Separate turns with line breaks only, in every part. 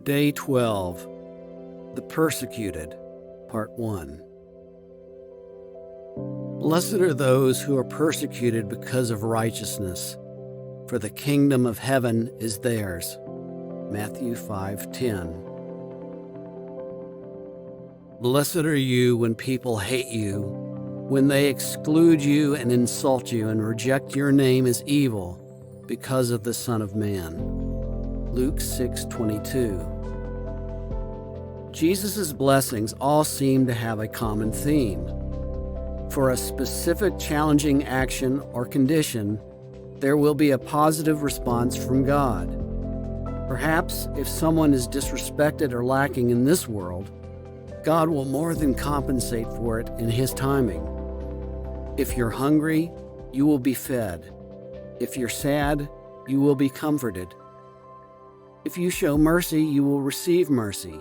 Day 12, The Persecuted, Part 1. Blessed are those who are persecuted because of righteousness, for the kingdom of heaven is theirs. Matthew 5:10. Blessed are you when people hate you, when they exclude you and insult you and reject your name as evil because of the Son of Man. Luke 6:22. Jesus' blessings all seem to have a common theme. For a specific challenging action or condition, there will be a positive response from God. Perhaps if someone is disrespected or lacking in this world, God will more than compensate for it in His timing. If you're hungry, you will be fed. If you're sad, you will be comforted. If you show mercy, you will receive mercy.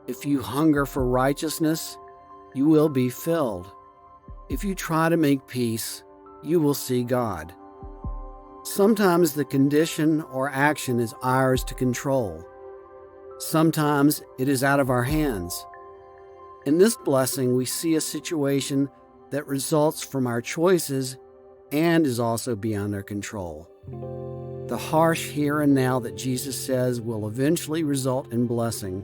If you hunger for righteousness, you will be filled. If you try to make peace, you will see God. Sometimes the condition or action is ours to control. Sometimes it is out of our hands. In this blessing, we see a situation that results from our choices and is also beyond our control. The harsh here and now that Jesus says will eventually result in blessing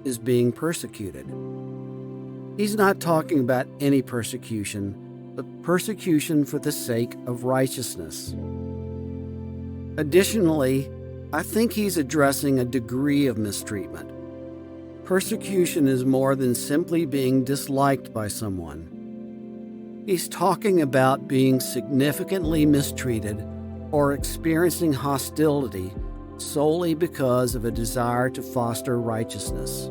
is being persecuted. He's not talking about any persecution, but persecution for the sake of righteousness. Additionally, I think he's addressing a degree of mistreatment. Persecution is more than simply being disliked by someone. He's talking about being significantly mistreated or experiencing hostility solely because of a desire to foster righteousness.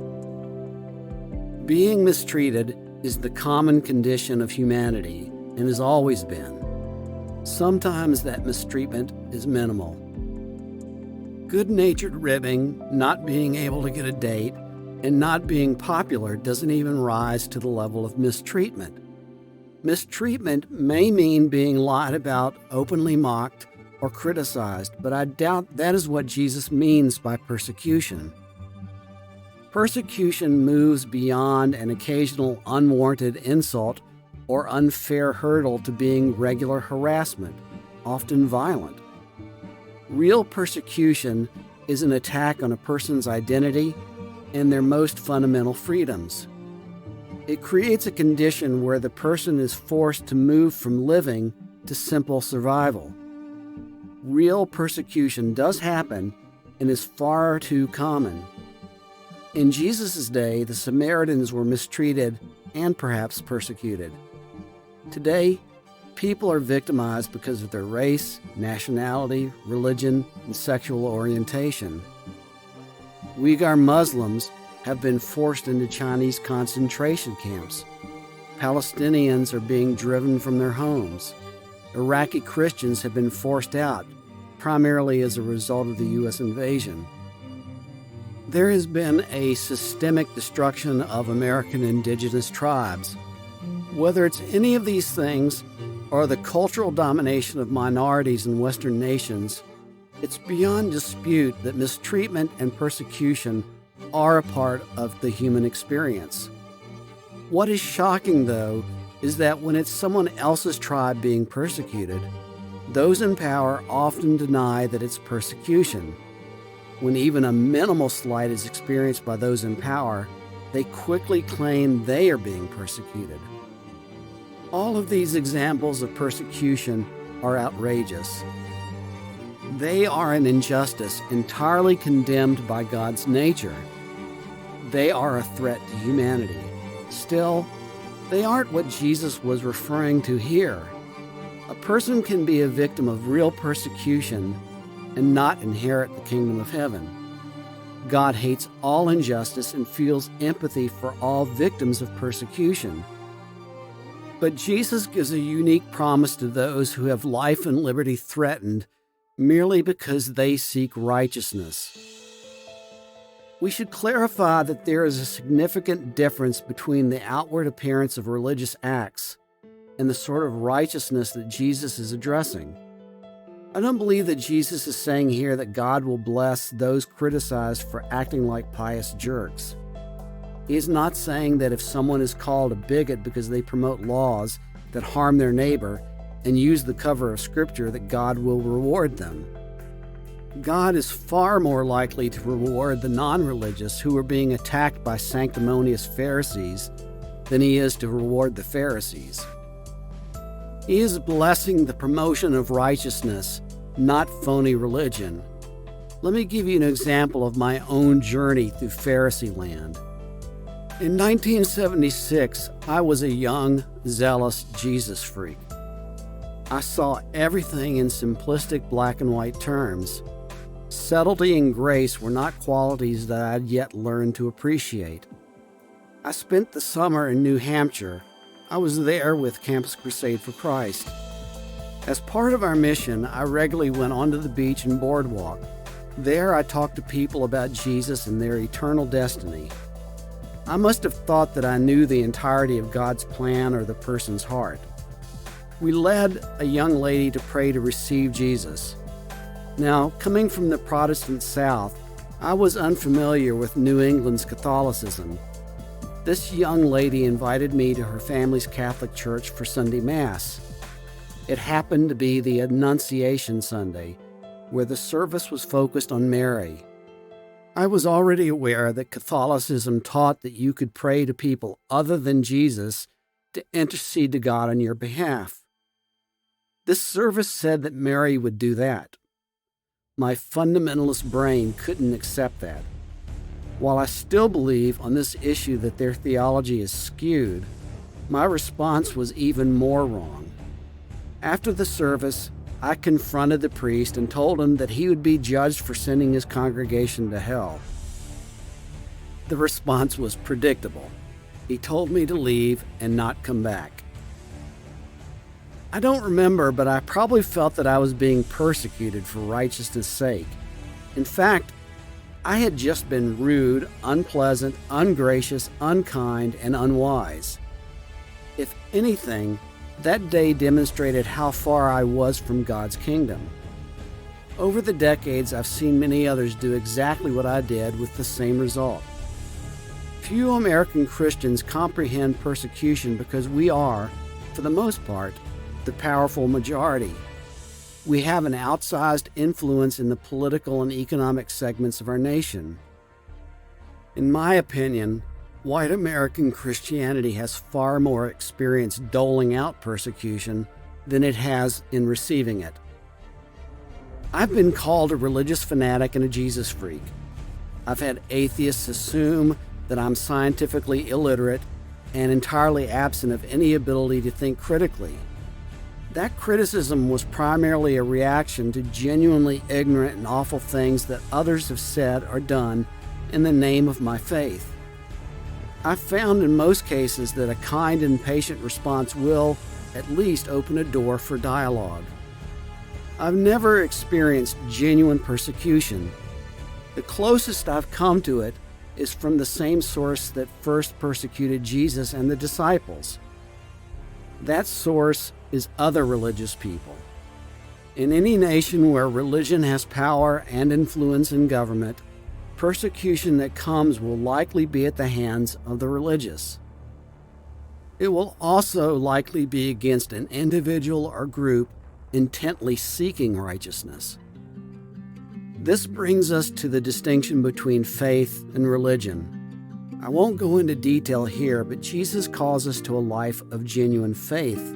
Being mistreated is the common condition of humanity and has always been. Sometimes that mistreatment is minimal. Good-natured ribbing, not being able to get a date, and not being popular doesn't even rise to the level of mistreatment. Mistreatment may mean being lied about, openly mocked, or criticized, but I doubt that is what Jesus means by persecution. Persecution moves beyond an occasional unwarranted insult or unfair hurdle to being regular harassment, often violent. Real persecution is an attack on a person's identity and their most fundamental freedoms. It creates a condition where the person is forced to move from living to simple survival. Real persecution does happen and is far too common. In Jesus' day, the Samaritans were mistreated and perhaps persecuted. Today, people are victimized because of their race, nationality, religion, and sexual orientation. Uyghur Muslims have been forced into Chinese concentration camps. Palestinians are being driven from their homes. Iraqi Christians have been forced out, primarily as a result of the U.S. invasion. There has been a systemic destruction of American indigenous tribes. Whether it's any of these things or the cultural domination of minorities in Western nations, it's beyond dispute that mistreatment and persecution are a part of the human experience. What is shocking, though, is that when it's someone else's tribe being persecuted, those in power often deny that it's persecution. When even a minimal slight is experienced by those in power, they quickly claim they are being persecuted. All of these examples of persecution are outrageous. They are an injustice entirely condemned by God's nature. They are a threat to humanity. Still, they aren't what Jesus was referring to here. A person can be a victim of real persecution and not inherit the kingdom of heaven. God hates all injustice and feels empathy for all victims of persecution. But Jesus gives a unique promise to those who have life and liberty threatened merely because they seek righteousness. We should clarify that there is a significant difference between the outward appearance of religious acts and the sort of righteousness that Jesus is addressing. I don't believe that Jesus is saying here that God will bless those criticized for acting like pious jerks. He is not saying that if someone is called a bigot because they promote laws that harm their neighbor and use the cover of Scripture that God will reward them. God is far more likely to reward the non-religious who are being attacked by sanctimonious Pharisees than he is to reward the Pharisees. He is blessing the promotion of righteousness, not phony religion. Let me give you an example of my own journey through Pharisee land. In 1976, I was a young, zealous Jesus freak. I saw everything in simplistic black and white terms. Subtlety and grace were not qualities that I had yet learned to appreciate. I spent the summer in New Hampshire. I was there with Campus Crusade for Christ. As part of our mission, I regularly went onto the beach and boardwalk. There I talked to people about Jesus and their eternal destiny. I must have thought that I knew the entirety of God's plan or the person's heart. We led a young lady to pray to receive Jesus. Now, coming from the Protestant South, I was unfamiliar with New England's Catholicism. This young lady invited me to her family's Catholic church for Sunday Mass. It happened to be the Annunciation Sunday, where the service was focused on Mary. I was already aware that Catholicism taught that you could pray to people other than Jesus to intercede to God on your behalf. This service said that Mary would do that. My fundamentalist brain couldn't accept that. While I still believe on this issue that their theology is skewed, my response was even more wrong. After the service, I confronted the priest and told him that he would be judged for sending his congregation to hell. The response was predictable. He told me to leave and not come back. I don't remember, but I probably felt that I was being persecuted for righteousness' sake. In fact, I had just been rude, unpleasant, ungracious, unkind, and unwise. If anything, that day demonstrated how far I was from God's kingdom. Over the decades, I've seen many others do exactly what I did with the same result. Few American Christians comprehend persecution because we are, for the most part, the powerful majority. We have an outsized influence in the political and economic segments of our nation. In my opinion, white American Christianity has far more experience doling out persecution than it has in receiving it. I've been called a religious fanatic and a Jesus freak. I've had atheists assume that I'm scientifically illiterate and entirely absent of any ability to think critically. That criticism was primarily a reaction to genuinely ignorant and awful things that others have said or done in the name of my faith. I've found in most cases that a kind and patient response will at least open a door for dialogue. I've never experienced genuine persecution. The closest I've come to it is from the same source that first persecuted Jesus and the disciples. That source is other religious people. In any nation where religion has power and influence in government, persecution that comes will likely be at the hands of the religious. It will also likely be against an individual or group intently seeking righteousness. This brings us to the distinction between faith and religion. I won't go into detail here, but Jesus calls us to a life of genuine faith.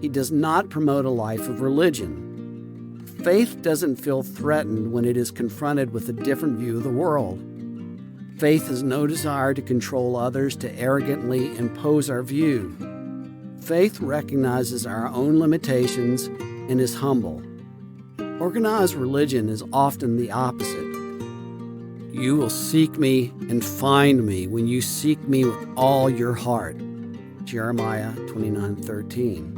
He does not promote a life of religion. Faith doesn't feel threatened when it is confronted with a different view of the world. Faith has no desire to control others, to arrogantly impose our view. Faith recognizes our own limitations and is humble. Organized religion is often the opposite. You will seek me and find me when you seek me with all your heart. Jeremiah 29:13.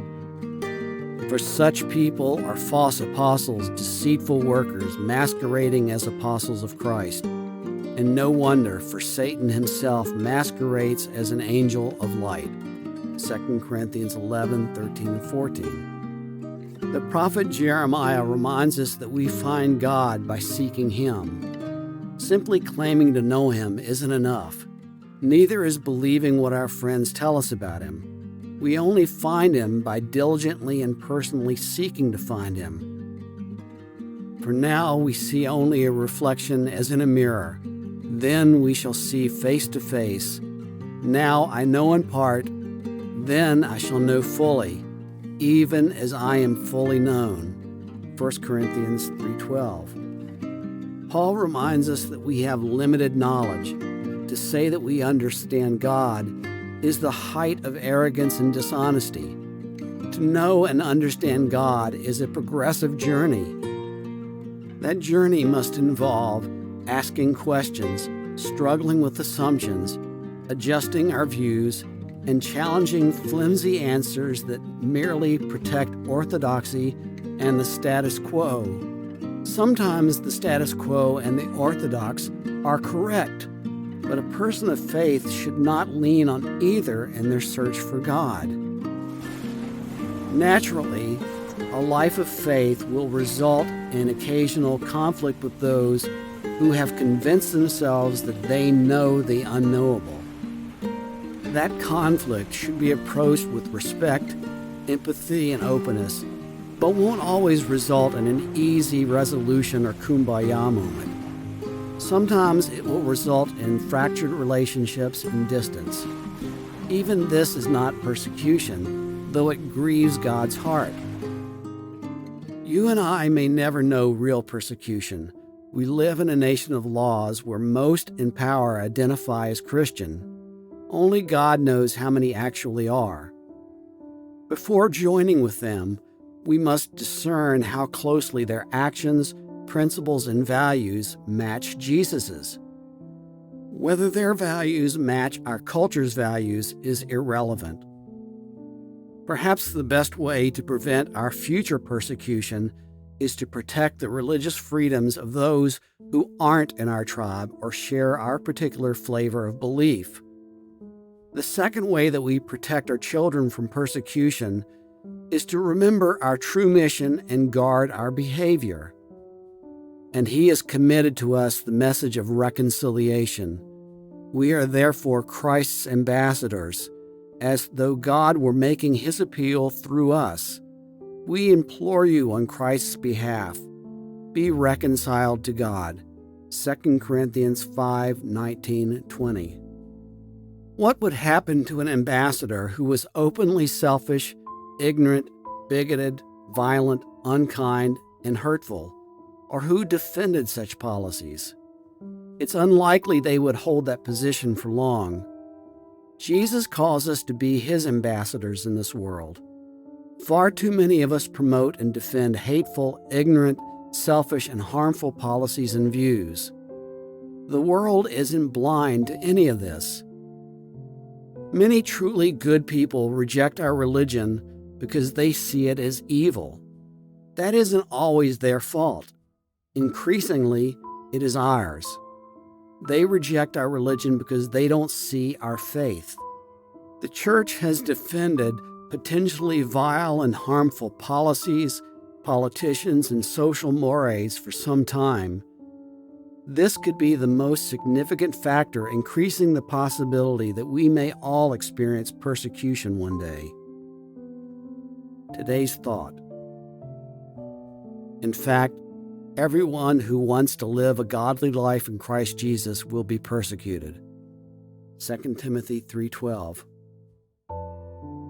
For such people are false apostles, deceitful workers, masquerading as apostles of Christ. And no wonder, for Satan himself masquerades as an angel of light. 2 Corinthians 11:13 and 14. The prophet Jeremiah reminds us that we find God by seeking Him. Simply claiming to know Him isn't enough. Neither is believing what our friends tell us about Him. We only find Him by diligently and personally seeking to find Him. For now we see only a reflection as in a mirror. Then we shall see face to face. Now I know in part, then I shall know fully, even as I am fully known. 1 Corinthians 3:12. Paul reminds us that we have limited knowledge. To say that we understand God is the height of arrogance and dishonesty. To know and understand God is a progressive journey. That journey must involve asking questions, struggling with assumptions, adjusting our views, and challenging flimsy answers that merely protect orthodoxy and the status quo. Sometimes the status quo and the orthodox are correct, but a person of faith should not lean on either in their search for God. Naturally, a life of faith will result in occasional conflict with those who have convinced themselves that they know the unknowable. That conflict should be approached with respect, empathy, and openness, but won't always result in an easy resolution or kumbaya moment. Sometimes it will result in fractured relationships and distance. Even this is not persecution, though it grieves God's heart. You and I may never know real persecution. We live in a nation of laws where most in power identify as Christian. Only God knows how many actually are. Before joining with them, we must discern how closely their actions, principles, and values match Jesus's. Whether their values match our culture's values is irrelevant. Perhaps the best way to prevent our future persecution is to protect the religious freedoms of those who aren't in our tribe or share our particular flavor of belief. The second way that we protect our children from persecution is to remember our true mission and guard our behavior. And He has committed to us the message of reconciliation. We are therefore Christ's ambassadors, as though God were making His appeal through us. We implore you on Christ's behalf, be reconciled to God. 2 Corinthians 5:19-20. What would happen to an ambassador who was openly selfish, ignorant, bigoted, violent, unkind, and hurtful, or who defended such policies? It's unlikely they would hold that position for long. Jesus calls us to be His ambassadors in this world. Far too many of us promote and defend hateful, ignorant, selfish, and harmful policies and views. The world isn't blind to any of this. Many truly good people reject our religion because they see it as evil. That isn't always their fault. Increasingly, it is ours. They reject our religion because they don't see our faith. The church has defended potentially vile and harmful policies, politicians, and social mores for some time. This could be the most significant factor increasing the possibility that we may all experience persecution one day. Today's thought. In fact, everyone who wants to live a godly life in Christ Jesus will be persecuted. 2 Timothy 3:12.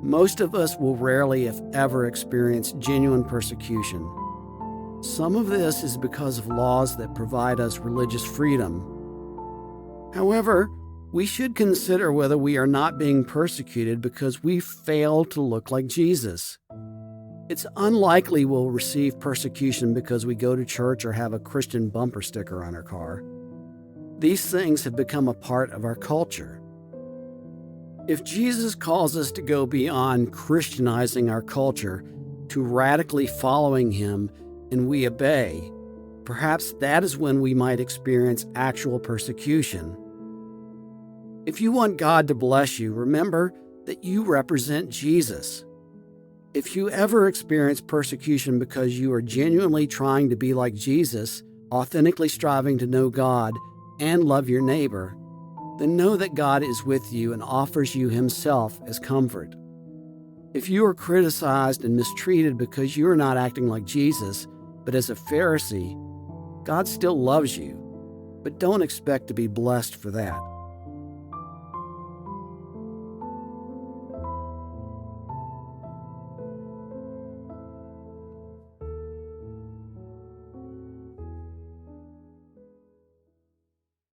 Most of us will rarely, if ever, experience genuine persecution. Some of this is because of laws that provide us religious freedom. However, we should consider whether we are not being persecuted because we fail to look like Jesus. It's unlikely we'll receive persecution because we go to church or have a Christian bumper sticker on our car. These things have become a part of our culture. If Jesus calls us to go beyond Christianizing our culture to radically following Him and we obey, perhaps that is when we might experience actual persecution. If you want God to bless you, remember that you represent Jesus. If you ever experience persecution because you are genuinely trying to be like Jesus, authentically striving to know God and love your neighbor, then know that God is with you and offers you Himself as comfort. If you are criticized and mistreated because you are not acting like Jesus, but as a Pharisee, God still loves you, but don't expect to be blessed for that.